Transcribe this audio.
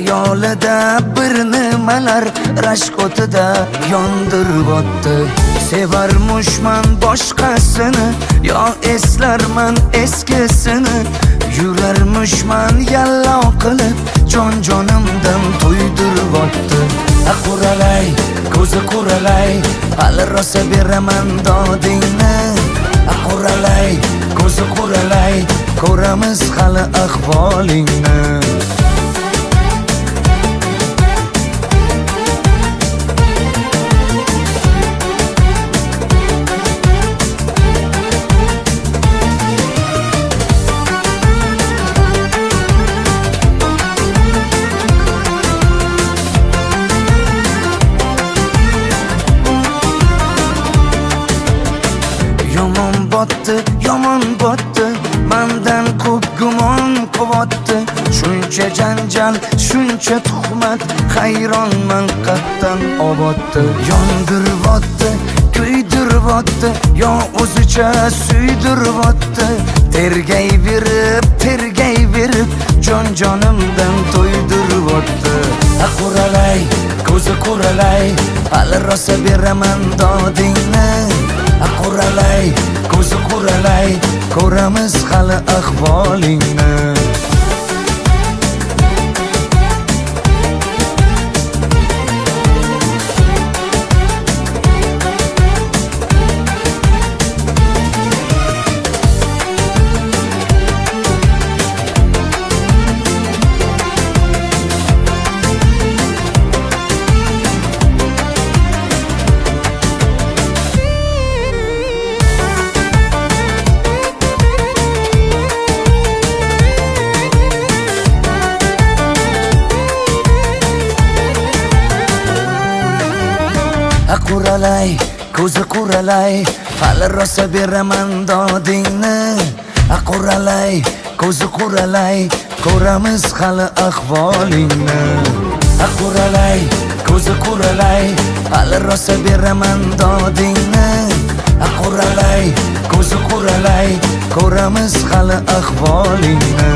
Xayolida bir nimalar rashk o'tida yondirib o'tdi. Sevarmushman boshqasini, yo eslarman eskisini. Yurarmushman yallo qilib, jonimdan to'ydirib o'tdi. Quralay, ko'zi quralay, hali rosa beraman dodingni. Quralay, ko'zi quralay, ko'ramiz hali ahvolingni. Yomon botdi, mendan ko'p gumon quvotdi. Shuncha janjal, shuncha tuhmat, hayronman qattan oboddi. Yondiribotdi, kuydiribotdi, yo o'zicha suydiribotdi. Tergayverib, jonimdan to'ydiribotdi. Quralay, ko'zi quralay, hali rosa beraman dodingni. Quralay, ko'zi quralay, ko'ramiz hali ahvolingni. Quralay, ko'zi quralay, hali rosa beraman dodingni. Quralay, ko'zi quralay, ko'ramiz hali ahvolingni. Quralay, ko'zi quralay, hali rosa beraman dodingni. Quralay, ko'zi quralay, ko'ramiz hali ahvolingni.